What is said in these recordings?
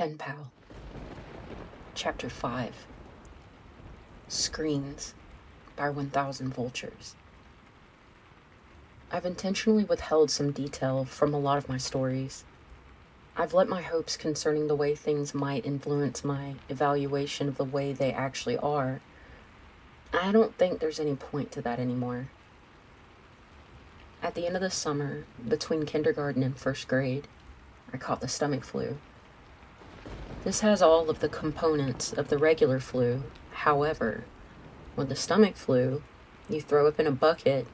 Pen Pal. Chapter 5. Screens by 1000 Vultures. I've intentionally withheld some detail from a lot of my stories. I've let my hopes concerning the way things might influence my evaluation of the way they actually are. I don't think there's any point to that anymore. At the end of the summer, between kindergarten and first grade, I caught the stomach flu. This has all of the components of the regular flu. However, with the stomach flu, you throw up in a bucket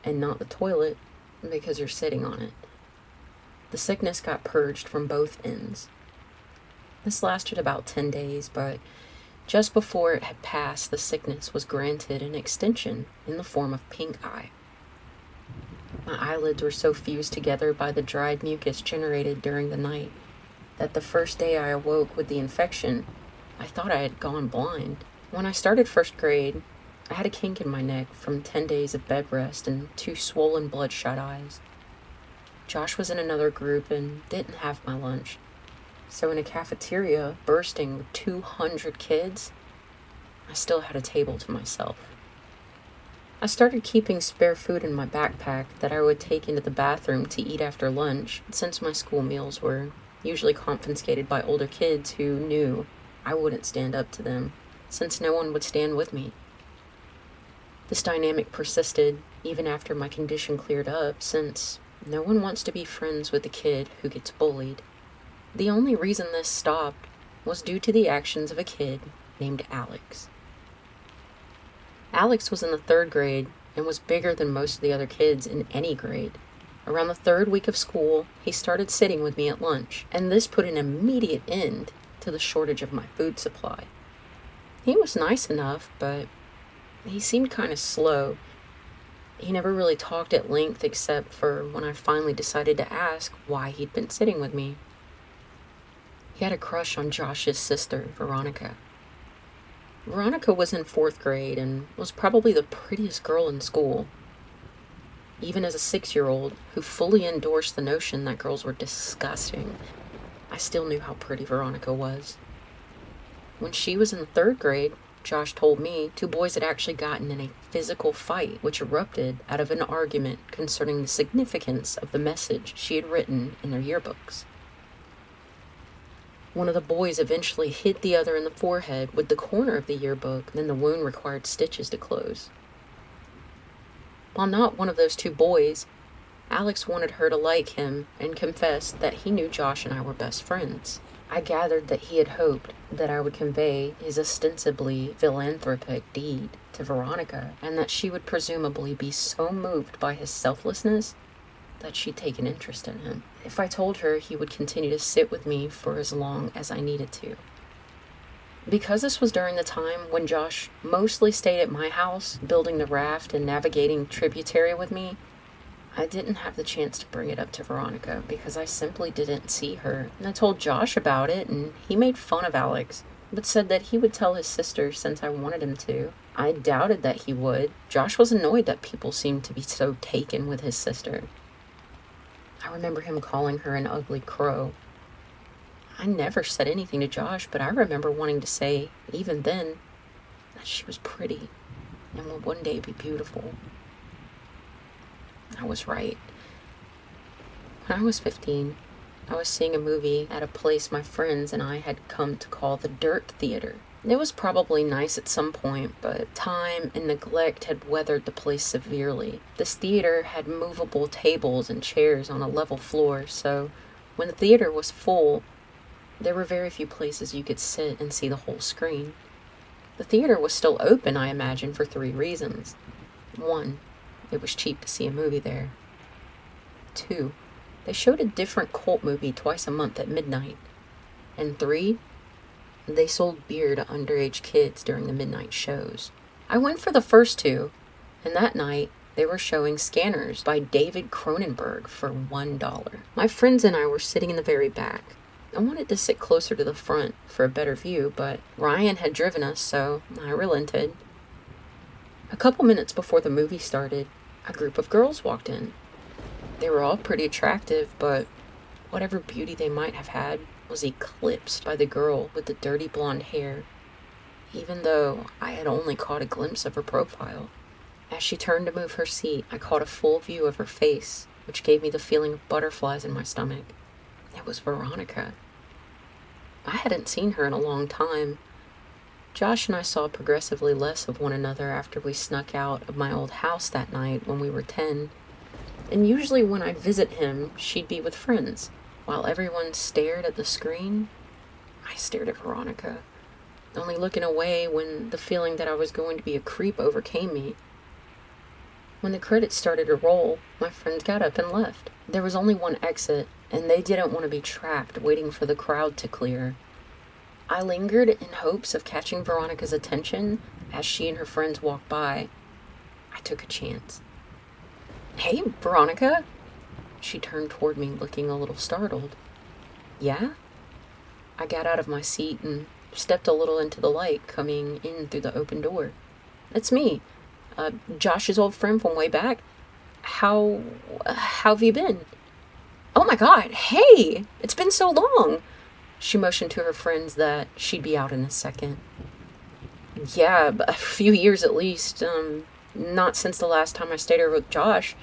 and not the toilet because you're sitting on it. The sickness got purged from both ends. This lasted about 10 days, but just before it had passed, the sickness was granted an extension in the form of pink eye. My eyelids were so fused together by the dried mucus generated during the night that the first day I awoke with the infection, I thought I had gone blind. When I started first grade, I had a kink in my neck from 10 days of bed rest and 2 swollen bloodshot eyes. Josh was in another group and didn't have my lunch. So in a cafeteria bursting with 200 kids, I still had a table to myself. I started keeping spare food in my backpack that I would take into the bathroom to eat after lunch, since my school meals were usually confiscated by older kids who knew I wouldn't stand up to them, since no one would stand with me. This dynamic persisted even after my condition cleared up, since no one wants to be friends with the kid who gets bullied. The only reason this stopped was due to the actions of a kid named Alex. Alex was in the 3rd grade and was bigger than most of the other kids in any grade. Around the 3rd week of school, he started sitting with me at lunch, and this put an immediate end to the shortage of my food supply. He was nice enough, but he seemed kind of slow. He never really talked at length except for when I finally decided to ask why he'd been sitting with me. He had a crush on Josh's sister, Veronica. Veronica was in 4th grade and was probably the prettiest girl in school. Even as a 6-year-old who fully endorsed the notion that girls were disgusting, I still knew how pretty Veronica was. When she was in the 3rd grade, Josh told me 2 boys had actually gotten in a physical fight, which erupted out of an argument concerning the significance of the message she had written in their yearbooks. One of the boys eventually hit the other in the forehead with the corner of the yearbook, then the wound required stitches to close. While not one of those 2 boys, Alex wanted her to like him and confessed that he knew Josh and I were best friends. I gathered that he had hoped that I would convey his ostensibly philanthropic deed to Veronica, and that she would presumably be so moved by his selflessness that she'd take an interest in him. If I told her he would continue to sit with me for as long as I needed to. Because this was during the time when Josh mostly stayed at my house, building the raft and navigating tributary with me, I didn't have the chance to bring it up to Veronica because I simply didn't see her. And I told Josh about it, and he made fun of Alex, but said that he would tell his sister since I wanted him to. I doubted that he would. Josh was annoyed that people seemed to be so taken with his sister. I remember him calling her an ugly crow. I never said anything to Josh, but I remember wanting to say, even then, that she was pretty and would one day be beautiful. I was right. When I was 15, I was seeing a movie at a place my friends and I had come to call the Dirt Theater. It was probably nice at some point, but time and neglect had weathered the place severely. This theater had movable tables and chairs on a level floor, so when the theater was full, there were very few places you could sit and see the whole screen. The theater was still open, I imagine, for 3 reasons. 1, it was cheap to see a movie there. 2, they showed a different cult movie twice a month at midnight. And 3, they sold beer to underage kids during the midnight shows. I went for the first 2, and that night they were showing Scanners by David Cronenberg for $1. My friends and I were sitting in the very back. I wanted to sit closer to the front for a better view, but Ryan had driven us, so I relented. A couple minutes before the movie started, a group of girls walked in. They were all pretty attractive, but whatever beauty they might have had, was eclipsed by the girl with the dirty blonde hair, even though I had only caught a glimpse of her profile. As she turned to move her seat, I caught a full view of her face, which gave me the feeling of butterflies in my stomach. It was Veronica. I hadn't seen her in a long time. Josh and I saw progressively less of one another after we snuck out of my old house that night when we were 10. And usually when I'd visit him, she'd be with friends. While everyone stared at the screen, I stared at Veronica, only looking away when the feeling that I was going to be a creep overcame me. When the credits started to roll, my friends got up and left. There was only one exit, and they didn't want to be trapped waiting for the crowd to clear. I lingered in hopes of catching Veronica's attention as she and her friends walked by. I took a chance. "Hey, Veronica." She turned toward me, looking a little startled. "Yeah?" I got out of my seat and stepped a little into the light coming in through the open door. "It's me, Josh's old friend from way back. How have you been?" "Oh my God, hey! It's been so long!" She motioned to her friends that she'd be out in a second. "Yeah, a few years at least. Not since the last time I stayed over with Josh.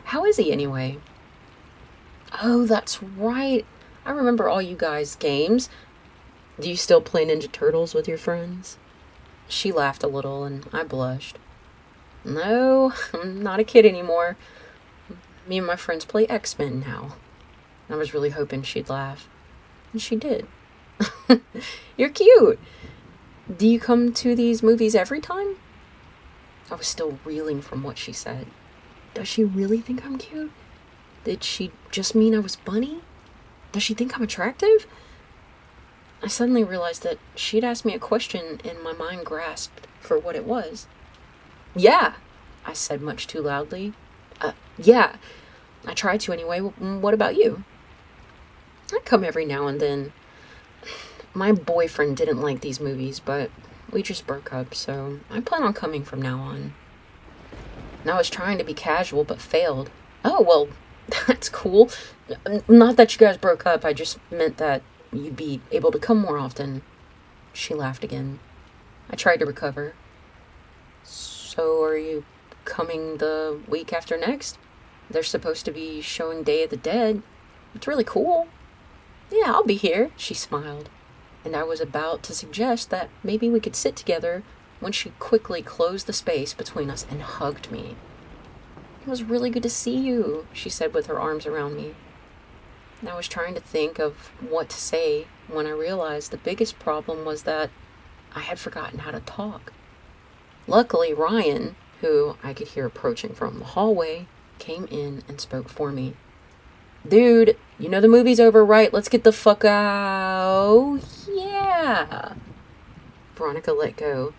How is he anyway?" "Oh, that's right. I remember all you guys' games. Do you still play Ninja Turtles with your friends?" She laughed a little and I blushed. "No, I'm not a kid anymore. Me and my friends play X-Men now." I was really hoping she'd laugh. And she did. "You're cute. Do you come to these movies every time?" I was still reeling from what she said. Does she really think I'm cute? Did she just mean I was funny? Does she think I'm attractive? I suddenly realized that she'd asked me a question and my mind grasped for what it was. "Yeah," I said much too loudly. Yeah, I try to anyway. What about you?" "I come every now and then. My boyfriend didn't like these movies, but we just broke up, so I plan on coming from now on." And I was trying to be casual, but failed. "Oh, well, that's cool. Not that you guys broke up, I just meant that you'd be able to come more often." She laughed again. I tried to recover. "So are you coming the week after next? They're supposed to be showing Day of the Dead. It's really cool." "Yeah, I'll be here," she smiled. And I was about to suggest that maybe we could sit together when she quickly closed the space between us and hugged me. "It was really good to see you," she said with her arms around me. And I was trying to think of what to say when I realized the biggest problem was that I had forgotten how to talk. Luckily, Ryan, who I could hear approaching from the hallway, came in and spoke for me. "Dude, you know the movie's over, right? Let's get the fuck out." "Yeah." Veronica let go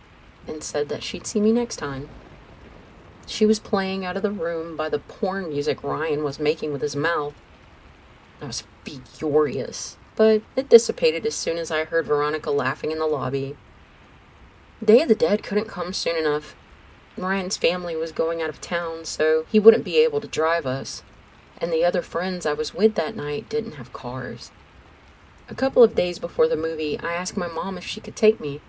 and said that she'd see me next time. She was playing out of the room by the porn music Ryan was making with his mouth. I was furious, but it dissipated as soon as I heard Veronica laughing in the lobby. Day of the Dead couldn't come soon enough. Ryan's family was going out of town, so he wouldn't be able to drive us, and the other friends I was with that night didn't have cars. A couple of days before the movie, I asked my mom if she could take me.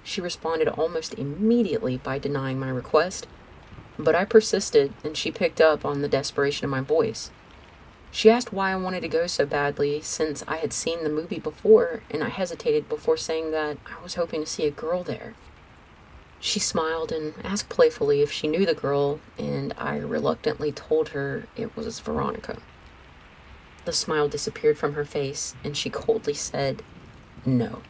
She responded almost immediately by denying my request, but I persisted, and she picked up on the desperation of my voice. She asked why I wanted to go so badly, since I had seen the movie before, and I hesitated before saying that I was hoping to see a girl there. She smiled and asked playfully if she knew the girl, and I reluctantly told her it was Veronica. The smile disappeared from her face, and she coldly said, "No."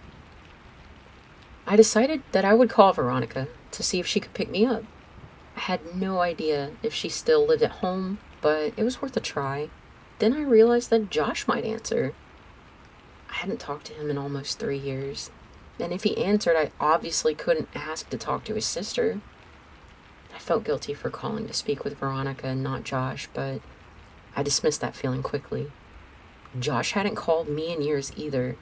I decided that I would call Veronica to see if she could pick me up. I had no idea if she still lived at home, but it was worth a try. Then I realized that Josh might answer. I hadn't talked to him in almost 3 years, and if he answered, I obviously couldn't ask to talk to his sister. I felt guilty for calling to speak with Veronica and not Josh, but I dismissed that feeling quickly. Josh hadn't called me in years either.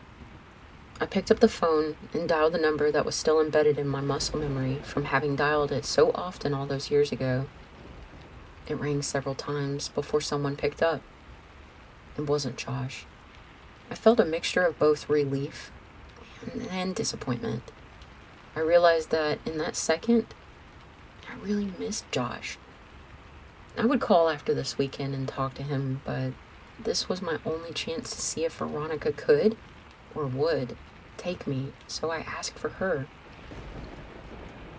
I picked up the phone and dialed the number that was still embedded in my muscle memory from having dialed it so often all those years ago. It rang several times before someone picked up. It wasn't Josh. I felt a mixture of both relief and disappointment. I realized that in that second, I really missed Josh. I would call after this weekend and talk to him, but this was my only chance to see if Veronica could, or would, take me, so I asked for her.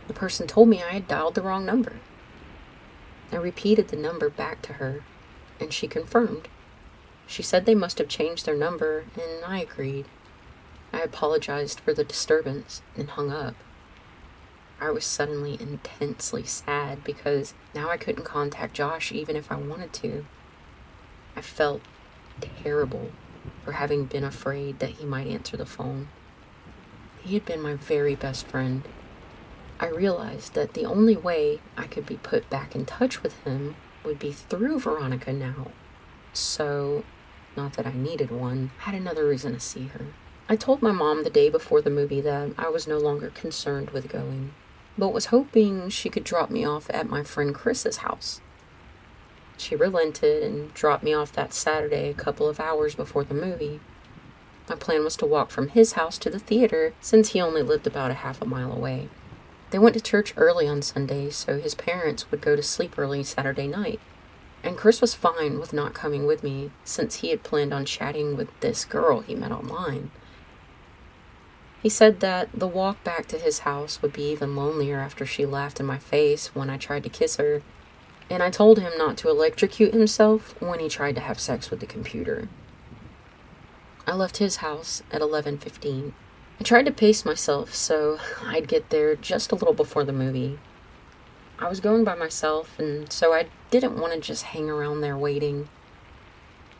The person told me I had dialed the wrong number. I repeated the number back to her, and she confirmed. She said they must have changed their number, and I agreed. I apologized for the disturbance and hung up. I was suddenly intensely sad because now I couldn't contact Josh even if I wanted to. I felt terrible for having been afraid that he might answer the phone. He had been my very best friend. I realized that the only way I could be put back in touch with him would be through Veronica now. So, not that I needed one, I had another reason to see her. I told my mom the day before the movie that I was no longer concerned with going, but was hoping she could drop me off at my friend Chris's house. She relented and dropped me off that Saturday a couple of hours before the movie. My plan was to walk from his house to the theater since he only lived about a half a mile away. They went to church early on Sunday, so his parents would go to sleep early Saturday night. And Chris was fine with not coming with me since he had planned on chatting with this girl he met online. He said that the walk back to his house would be even lonelier after she laughed in my face when I tried to kiss her, and I told him not to electrocute himself when he tried to have sex with the computer. I left his house at 11:15. I tried to pace myself so I'd get there just a little before the movie. I was going by myself, and so I didn't want to just hang around there waiting.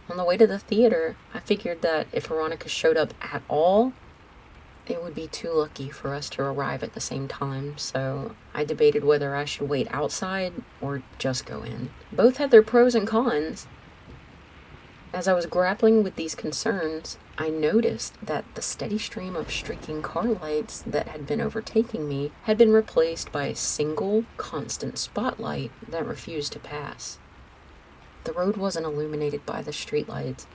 On the way to the theater, I figured that if Veronica showed up at all, it would be too lucky for us to arrive at the same time, so I debated whether I should wait outside or just go in. Both had their pros and cons. As I was grappling with these concerns, I noticed that the steady stream of streaking car lights that had been overtaking me had been replaced by a single, constant spotlight that refused to pass. The road wasn't illuminated by the streetlights,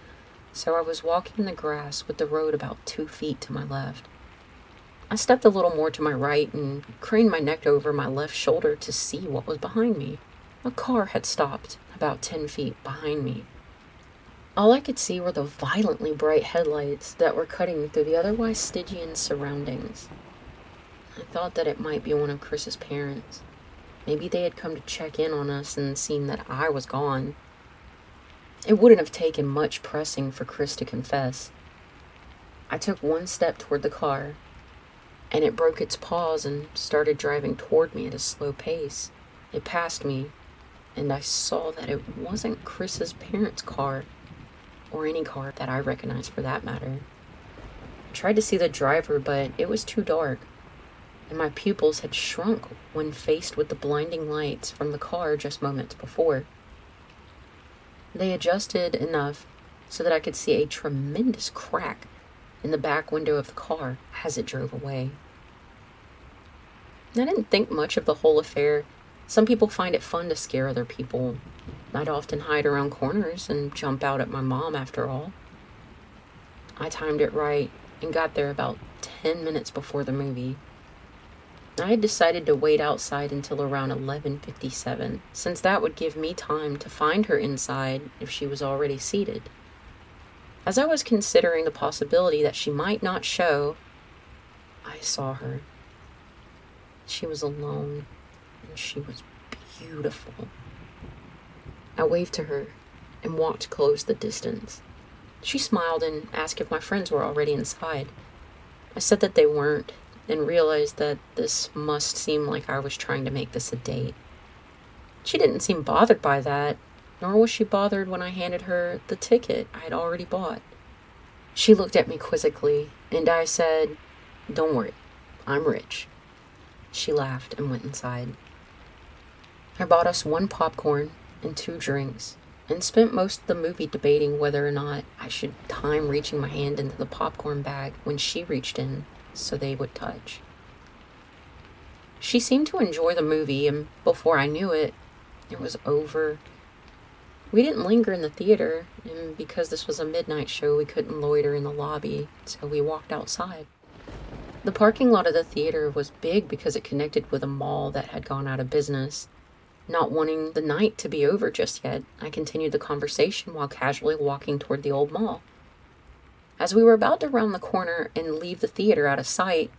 so I was walking in the grass with the road about 2 feet to my left. I stepped a little more to my right and craned my neck over my left shoulder to see what was behind me. A car had stopped about 10 feet behind me. All I could see were the violently bright headlights that were cutting through the otherwise Stygian surroundings. I thought that it might be one of Chris's parents. Maybe they had come to check in on us and seen that I was gone. It wouldn't have taken much pressing for Chris to confess. I took one step toward the car, and it broke its pause and started driving toward me at a slow pace. It passed me, and I saw that it wasn't Chris's parents' car, or any car that I recognized for that matter. I tried to see the driver, but it was too dark, and my pupils had shrunk when faced with the blinding lights from the car just moments before. They adjusted enough so that I could see a tremendous crack in the back window of the car as it drove away. I didn't think much of the whole affair. Some people find it fun to scare other people. I'd often hide around corners and jump out at my mom after all. I timed it right and got there about 10 minutes before the movie. I had decided to wait outside until around 11:57, since that would give me time to find her inside if she was already seated. As I was considering the possibility that she might not show, I saw her. She was alone, and she was beautiful. I waved to her and walked close the distance. She smiled and asked if my friends were already inside. I said that they weren't, and realized that this must seem like I was trying to make this a date. She didn't seem bothered by that, nor was she bothered when I handed her the ticket I had already bought. She looked at me quizzically, and I said, "Don't worry, I'm rich." She laughed and went inside. I bought us 1 popcorn and 2 drinks, and spent most of the movie debating whether or not I should time reaching my hand into the popcorn bag when she reached in so they would touch. She seemed to enjoy the movie, and before I knew it, it was over, We didn't linger in the theater, and because this was a midnight show, we couldn't loiter in the lobby, so we walked outside. The parking lot of the theater was big because it connected with a mall that had gone out of business. Not wanting the night to be over just yet, I continued the conversation while casually walking toward the old mall. As we were about to round the corner and leave the theater out of sight,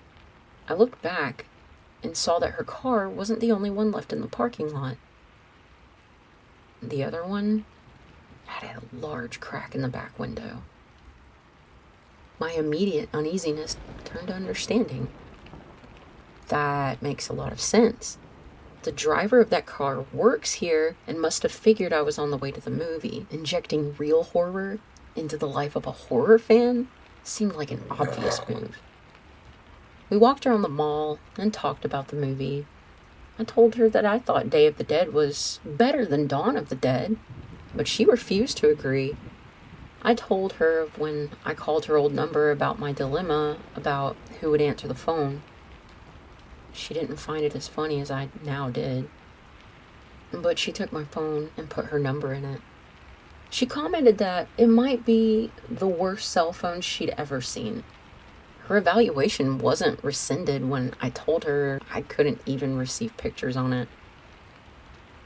I looked back and saw that her car wasn't the only one left in the parking lot. The other one had a large crack in the back window. My immediate uneasiness turned to understanding. That makes a lot of sense. The driver of that car works here and must have figured I was on the way to the movie. Injecting real horror into the life of a horror fan seemed like an obvious move. We walked around the mall and talked about the movie. I told her that I thought Day of the Dead was better than Dawn of the Dead, but she refused to agree. I told her of when I called her old number about my dilemma about who would answer the phone. She didn't find it as funny as I now did, but she took my phone and put her number in it. She commented that it might be the worst cell phone she'd ever seen. Her evaluation wasn't rescinded when I told her I couldn't even receive pictures on it.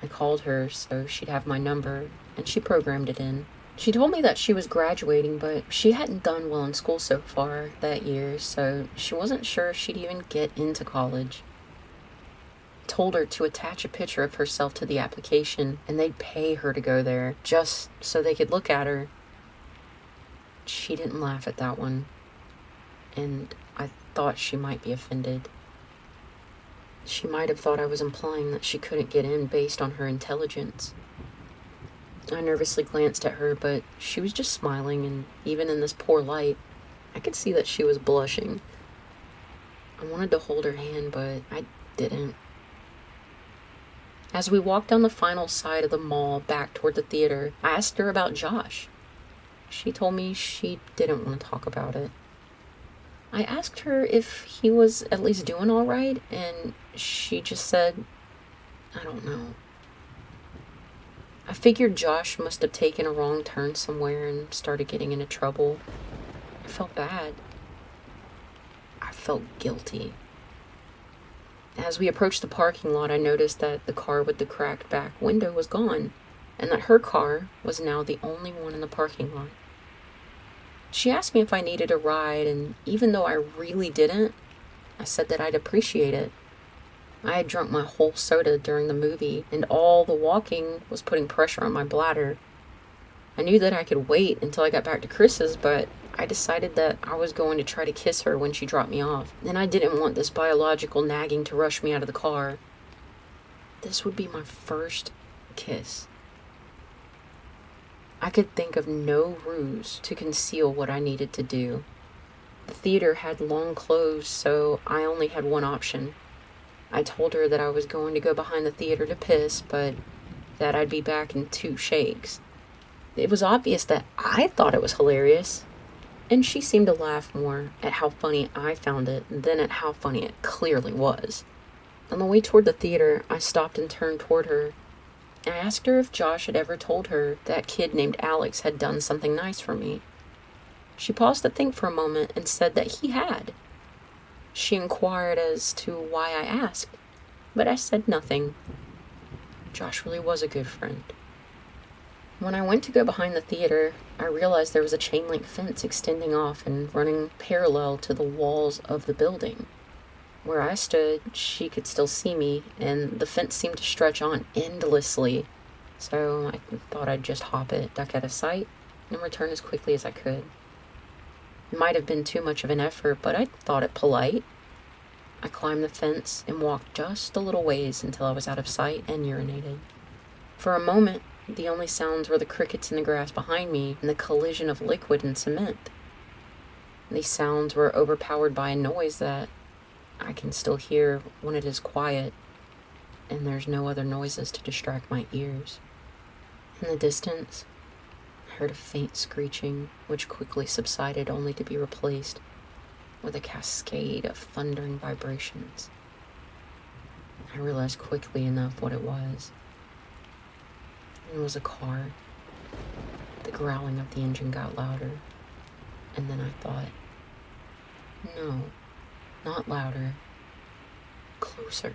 I called her so she'd have my number, and she programmed it in. She told me that she was graduating, but she hadn't done well in school so far that year, so she wasn't sure if she'd even get into college. I told her to attach a picture of herself to the application, and they'd pay her to go there, just so they could look at her. She didn't laugh at that one, and I thought she might be offended. She might have thought I was implying that she couldn't get in based on her intelligence. I nervously glanced at her, but she was just smiling, and even in this poor light, I could see that she was blushing. I wanted to hold her hand, but I didn't. As we walked down the final side of the mall back toward the theater, I asked her about Josh. She told me she didn't want to talk about it. I asked her if he was at least doing all right, and she just said, I don't know. I figured Josh must have taken a wrong turn somewhere and started getting into trouble. I felt bad. I felt guilty. As we approached the parking lot, I noticed that the car with the cracked back window was gone, and that her car was now the only one in the parking lot. She asked me if I needed a ride, and even though I really didn't, I said that I'd appreciate it. I had drunk my whole soda during the movie, and all the walking was putting pressure on my bladder. I knew that I could wait until I got back to Chris's, but I decided that I was going to try to kiss her when she dropped me off, and I didn't want this biological nagging to rush me out of the car. This would be my first kiss. I could think of no ruse to conceal what I needed to do. The theater had long closed, so I only had one option. I told her that I was going to go behind the theater to piss, but that I'd be back in 2 shakes. It was obvious that I thought it was hilarious, and she seemed to laugh more at how funny I found it than at how funny it clearly was. On the way toward the theater, I stopped and turned toward her. I asked her if Josh had ever told her that kid named Alex had done something nice for me. She paused to think for a moment and said that he had. She inquired as to why I asked, but I said nothing. Josh really was a good friend. When I went to go behind the theater, I realized there was a chain link fence extending off and running parallel to the walls of the building. Where I stood, she could still see me, and the fence seemed to stretch on endlessly, so I thought I'd just hop it, duck out of sight, and return as quickly as I could. It might have been too much of an effort, but I thought it polite. I climbed the fence and walked just a little ways until I was out of sight and urinated. For a moment, the only sounds were the crickets in the grass behind me and the collision of liquid and cement. These sounds were overpowered by a noise that I can still hear when it is quiet, and there's no other noises to distract my ears. In the distance, I heard a faint screeching, which quickly subsided only to be replaced with a cascade of thundering vibrations. I realized quickly enough what it was. It was a car. The growling of the engine got louder, and then I thought, no, not louder, closer.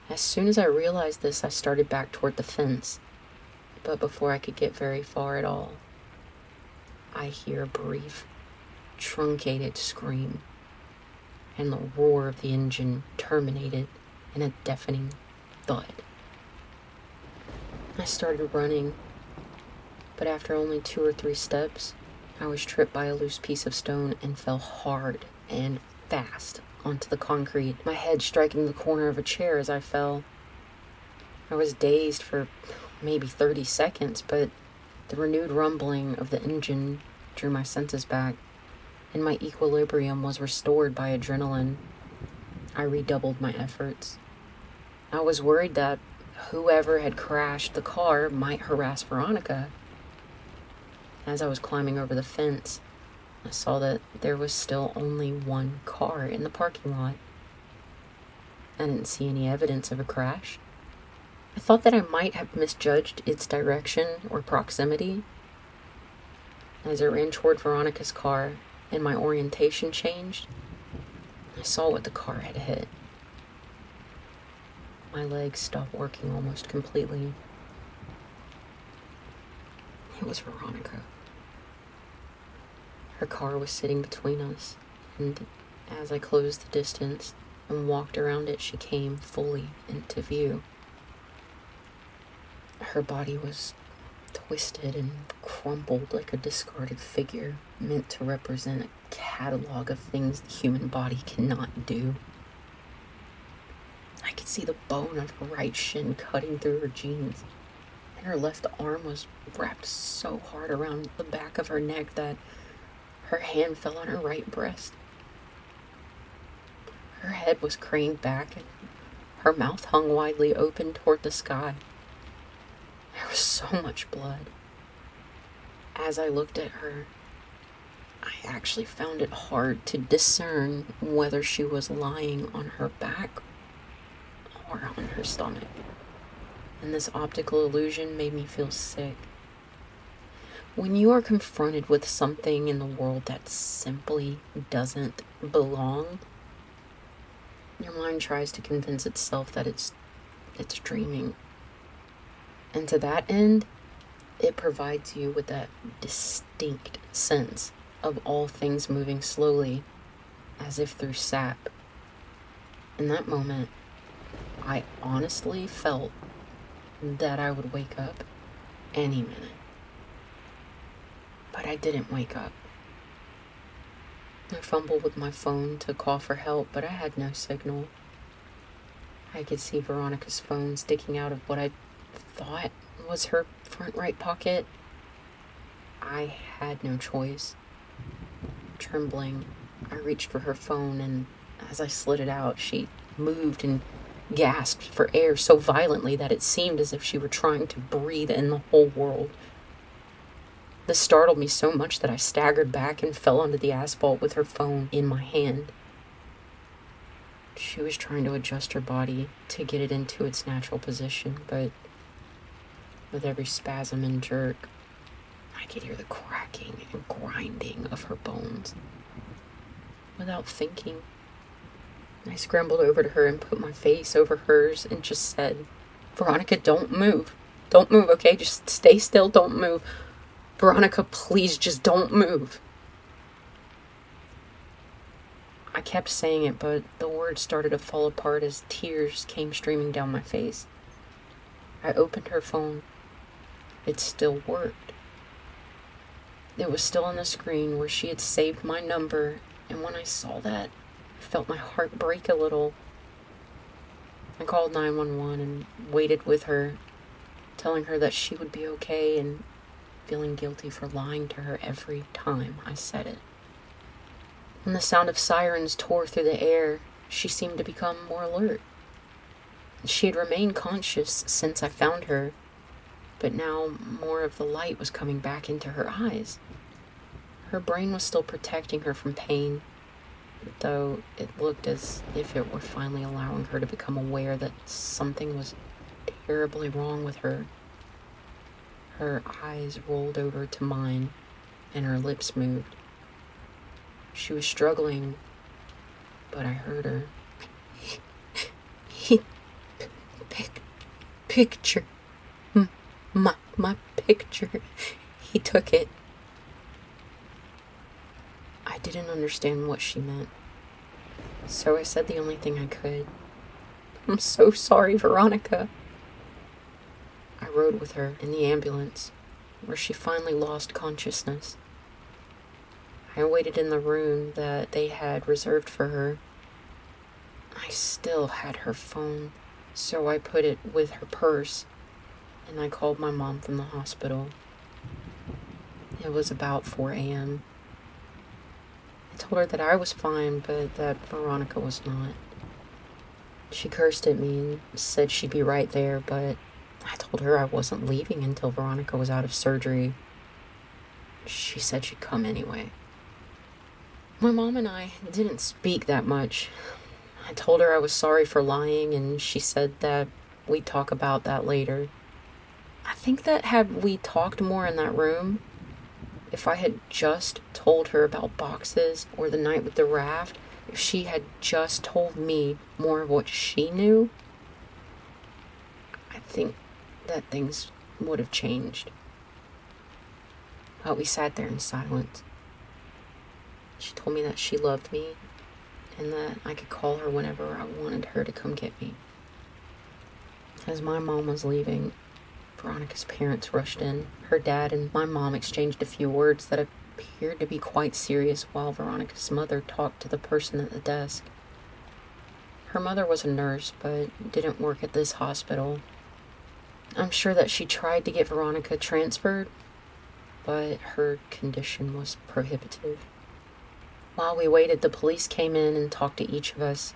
As soon as I realized this, I started back toward the fence, but before I could get very far at all, I hear a brief, truncated scream, and the roar of the engine terminated in a deafening thud. I started running, but after only 2 or 3 steps, I was tripped by a loose piece of stone and fell hard and fast onto the concrete, my head striking the corner of a chair as I fell. I was dazed for maybe 30 seconds, but the renewed rumbling of the engine drew my senses back, and my equilibrium was restored by adrenaline. I redoubled my efforts. I was worried that whoever had crashed the car might harass Veronica. As I was climbing over the fence, I saw that there was still only one car in the parking lot. I didn't see any evidence of a crash. I thought that I might have misjudged its direction or proximity. As I ran toward Veronica's car and my orientation changed, I saw what the car had hit. My legs stopped working almost completely. It was Veronica. Her car was sitting between us, and as I closed the distance and walked around it, she came fully into view. Her body was twisted and crumpled like a discarded figure meant to represent a catalog of things the human body cannot do. I could see the bone of her right shin cutting through her jeans, and her left arm was wrapped so hard around the back of her neck that her hand fell on her right breast. Her head was craned back, and her mouth hung widely open toward the sky. There was so much blood. As I looked at her, I actually found it hard to discern whether she was lying on her back or on her stomach. And this optical illusion made me feel sick. When you are confronted with something in the world that simply doesn't belong, your mind tries to convince itself that it's dreaming. And to that end, it provides you with that distinct sense of all things moving slowly, as if through sap. In that moment, I honestly felt that I would wake up any minute. But I didn't wake up. I fumbled with my phone to call for help, but I had no signal. I could see Veronica's phone sticking out of what I thought was her front right pocket. I had no choice. Trembling, I reached for her phone, and as I slid it out, she moved and gasped for air so violently that it seemed as if she were trying to breathe in the whole world. This startled me so much that I staggered back and fell onto the asphalt with her phone in my hand. She was trying to adjust her body to get it into its natural position, but with every spasm and jerk, I could hear the cracking and grinding of her bones. Without thinking, I scrambled over to her and put my face over hers and just said, "Veronica, don't move. Don't move, okay? Just stay still, don't move. Veronica, please, just don't move." I kept saying it, but the words started to fall apart as tears came streaming down my face. I opened her phone. It still worked. It was still on the screen where she had saved my number, and when I saw that, I felt my heart break a little. I called 911 and waited with her, telling her that she would be okay and feeling guilty for lying to her every time I said it. When the sound of sirens tore through the air, she seemed to become more alert. She had remained conscious since I found her, but now more of the light was coming back into her eyes. Her brain was still protecting her from pain, though it looked as if it were finally allowing her to become aware that something was terribly wrong with her. Her eyes rolled over to mine, and her lips moved. She was struggling, but I heard her. He picture. My picture. He took it. I didn't understand what she meant, so I said the only thing I could. I'm so sorry, Veronica. I rode with her in the ambulance, where she finally lost consciousness. I waited in the room that they had reserved for her. I still had her phone, so I put it with her purse, and I called my mom from the hospital. It was about 4 a.m. I told her that I was fine, but that Veronica was not. She cursed at me and said she'd be right there, but I told her I wasn't leaving until Veronica was out of surgery. She said she'd come anyway. My mom and I didn't speak that much. I told her I was sorry for lying, and she said that we'd talk about that later. I think that had we talked more in that room, if I had just told her about boxes or the night with the raft, if she had just told me more of what she knew, I think that things would have changed. But we sat there in silence. She told me that she loved me and that I could call her whenever I wanted her to come get me. As my mom was leaving, Veronica's parents rushed in. Her dad and my mom exchanged a few words that appeared to be quite serious while Veronica's mother talked to the person at the desk. Her mother was a nurse, but didn't work at this hospital. I'm sure that she tried to get Veronica transferred, but her condition was prohibitive. While we waited, the police came in and talked to each of us.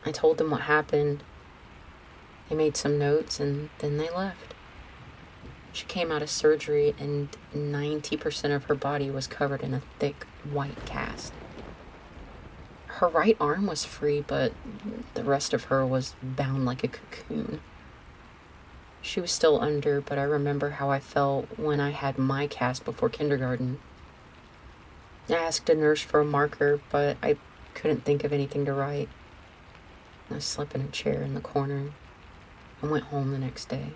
I told them what happened. They made some notes and then they left. She came out of surgery and 90% of her body was covered in a thick white cast. Her right arm was free, but the rest of her was bound like a cocoon. She was still under, but I remember how I felt when I had my cast before kindergarten. I asked a nurse for a marker, but I couldn't think of anything to write. I slept in a chair in the corner and went home the next day.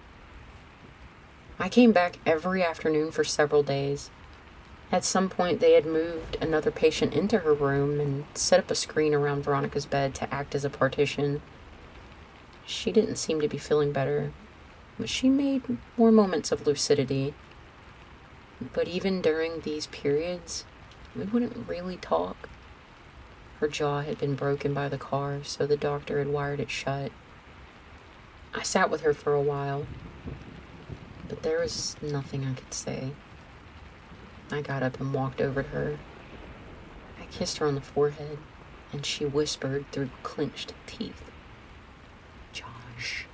I came back every afternoon for several days. At some point, they had moved another patient into her room and set up a screen around Veronica's bed to act as a partition. She didn't seem to be feeling better, but she made more moments of lucidity. But even during these periods, we wouldn't really talk. Her jaw had been broken by the car, so the doctor had wired it shut. I sat with her for a while, but there was nothing I could say. I got up and walked over to her. I kissed her on the forehead, and she whispered through clenched teeth, "Josh."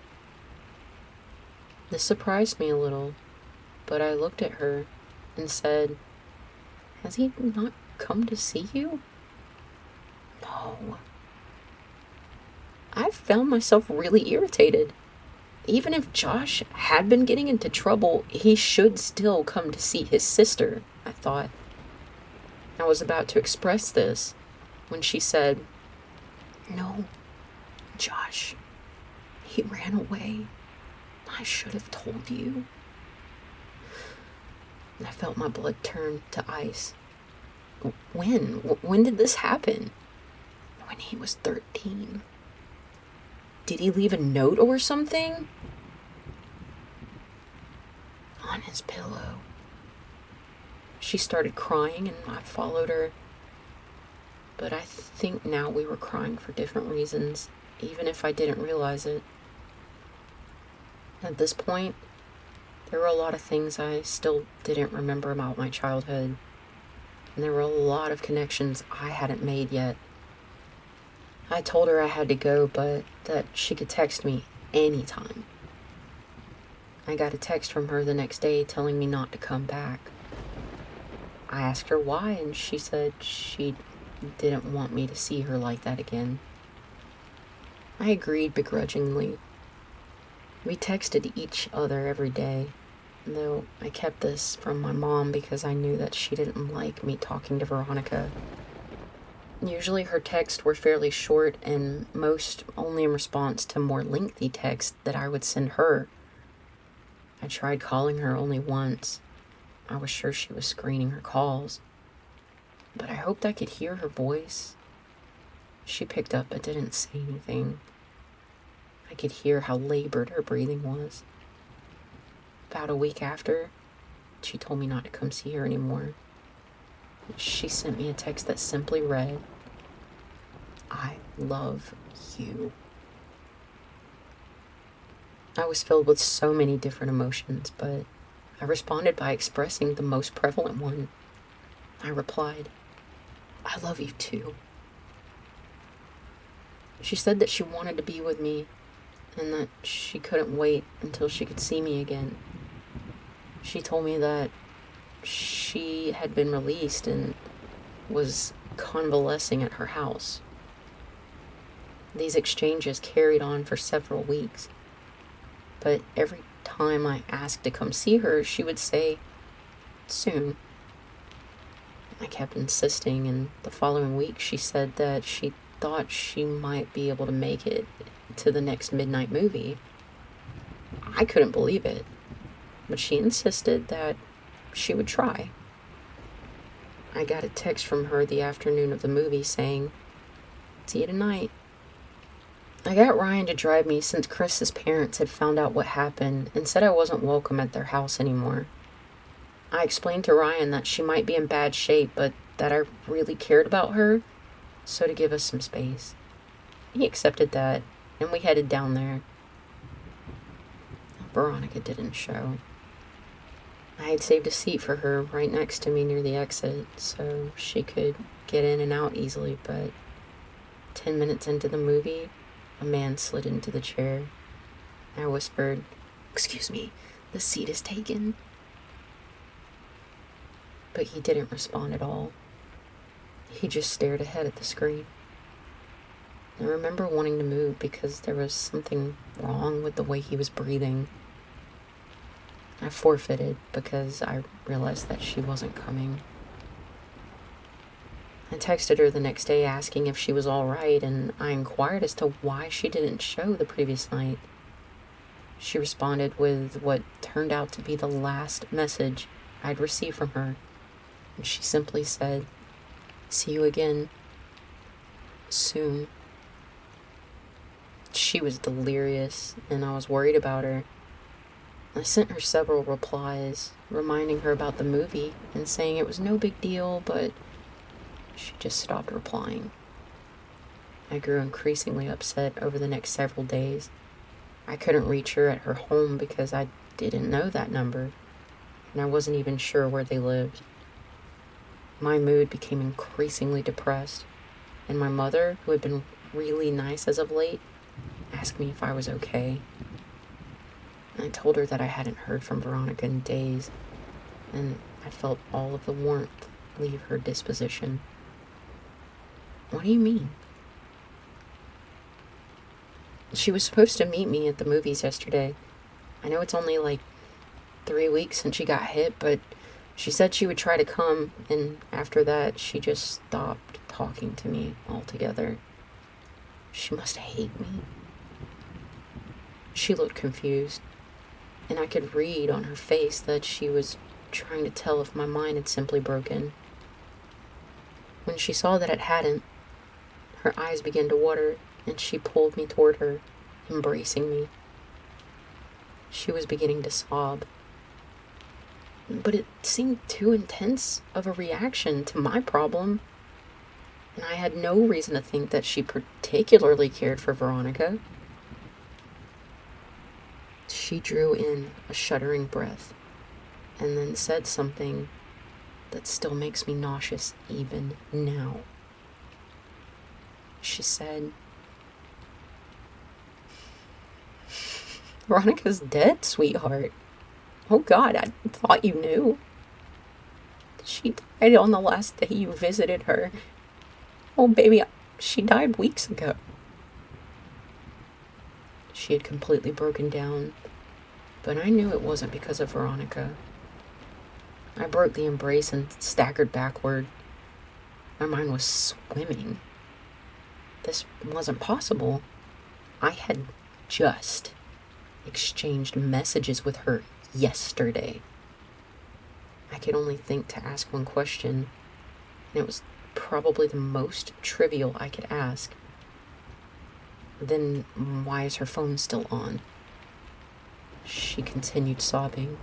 This surprised me a little, but I looked at her and said, "Has he not come to see you?" "No." I found myself really irritated. Even if Josh had been getting into trouble, he should still come to see his sister, I thought. I was about to express this when she said, "No, Josh, he ran away. I should have told you." I felt my blood turn to ice. When? When did this happen? When he was 13. Did he leave a note or something? On his pillow. She started crying and I followed her. But I think now we were crying for different reasons, even if I didn't realize it. At this point, there were a lot of things I still didn't remember about my childhood. And there were a lot of connections I hadn't made yet. I told her I had to go, but that she could text me anytime. I got a text from her the next day telling me not to come back. I asked her why, and she said she didn't want me to see her like that again. I agreed begrudgingly. We texted each other every day, though I kept this from my mom because I knew that she didn't like me talking to Veronica. Usually her texts were fairly short, and most only in response to more lengthy texts that I would send her. I tried calling her only once. I was sure she was screening her calls, but I hoped I could hear her voice. She picked up but didn't say anything. I could hear how labored her breathing was. About a week after, she told me not to come see her anymore. She sent me a text that simply read, "I love you." I was filled with so many different emotions, but I responded by expressing the most prevalent one. I replied, "I love you too." She said that she wanted to be with me and that she couldn't wait until she could see me again. She told me that she had been released and was convalescing at her house. These exchanges carried on for several weeks, but every time I asked to come see her, she would say, "Soon." I kept insisting, and the following week she said that she thought she might be able to make it to the next midnight movie. I couldn't believe it, but she insisted that she would try. I got a text from her the afternoon of the movie saying, "See you tonight." I got Ryan to drive me since Chris's parents had found out what happened and said I wasn't welcome at their house anymore. I explained to Ryan that she might be in bad shape, but that I really cared about her, so to give us some space. He accepted that, and we headed down there. Veronica didn't show. I had saved a seat for her right next to me near the exit, so she could get in and out easily, but 10 minutes into the movie, a man slid into the chair. I whispered, "Excuse me, the seat is taken." But he didn't respond at all. He just stared ahead at the screen. I remember wanting to move because there was something wrong with the way he was breathing. I forfeited because I realized that she wasn't coming. I texted her the next day asking if she was all right, and I inquired as to why she didn't show the previous night. She responded with what turned out to be the last message I'd received from her, and she simply said, "See you again. Soon." She was delirious, and I was worried about her. I sent her several replies, reminding her about the movie and saying it was no big deal, but she just stopped replying. I grew increasingly upset over the next several days. I couldn't reach her at her home because I didn't know that number, and I wasn't even sure where they lived. My mood became increasingly depressed, and my mother, who had been really nice as of late, asked me if I was okay. I told her that I hadn't heard from Veronica in days, and I felt all of the warmth leave her disposition. "What do you mean?" "She was supposed to meet me at the movies yesterday. I know it's only like 3 weeks since she got hit, but she said she would try to come, and after that, she just stopped talking to me altogether. She must hate me." She looked confused, and I could read on her face that she was trying to tell if my mind had simply broken. When she saw that it hadn't, her eyes began to water, and she pulled me toward her, embracing me. She was beginning to sob, but it seemed too intense of a reaction to my problem, and I had no reason to think that she particularly cared for Veronica. She drew in a shuddering breath and then said something that still makes me nauseous even now. She said, "Veronica's dead, sweetheart. Oh God, I thought you knew. She died on the last day you visited her. Oh baby, she died weeks ago." She had completely broken down, But I knew it wasn't because of Veronica. I broke the embrace and staggered backward. My mind was swimming. This wasn't possible. I had just exchanged messages with her yesterday. I could only think to ask one question, and it was probably the most trivial I could ask. Then why is her phone still on? She continued sobbing.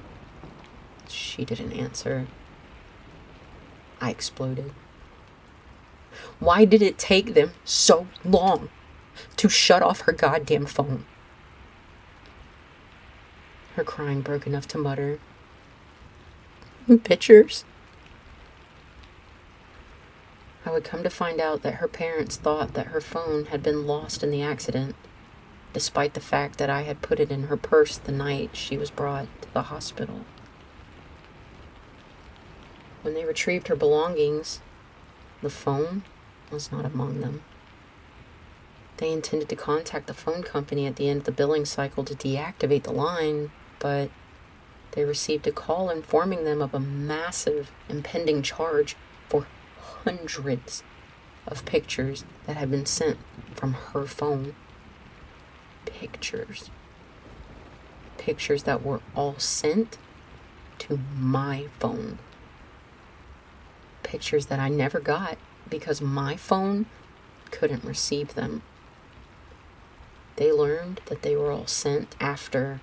She didn't answer. I exploded. Why did it take them so long to shut off her goddamn phone? Her crying broke enough to mutter, "Pictures?" I would come to find out that her parents thought that her phone had been lost in the accident, despite the fact that I had put it in her purse the night she was brought to the hospital. When they retrieved her belongings, the phone was not among them. They intended to contact the phone company at the end of the billing cycle to deactivate the line, but they received a call informing them of a massive impending charge for hundreds of pictures that had been sent from her phone. Pictures. Pictures that were all sent to my phone. Pictures that I never got because my phone couldn't receive them. They learned that they were all sent after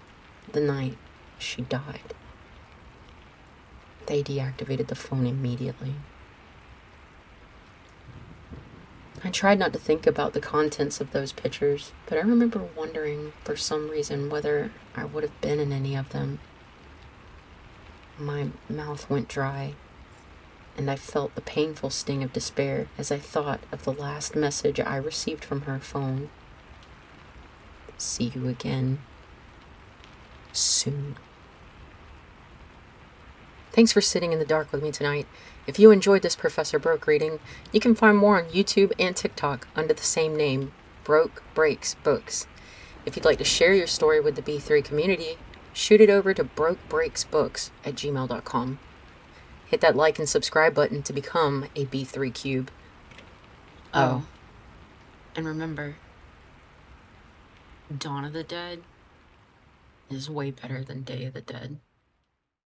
the night she died. They deactivated the phone immediately. I tried not to think about the contents of those pictures, but I remember wondering for some reason whether I would have been in any of them. My mouth went dry, and I felt the painful sting of despair as I thought of the last message I received from her phone. See you again soon. Thanks for sitting in the dark with me tonight. If you enjoyed this Professor Broke reading, you can find more on YouTube and TikTok under the same name, BrokeBreaksBooks. If you'd like to share your story with the B3 community, shoot it over to BrokeBreaksBooks@gmail.com. Hit that like and subscribe button to become a B3 Cube. Oh, and remember, Dawn of the Dead is way better than Day of the Dead.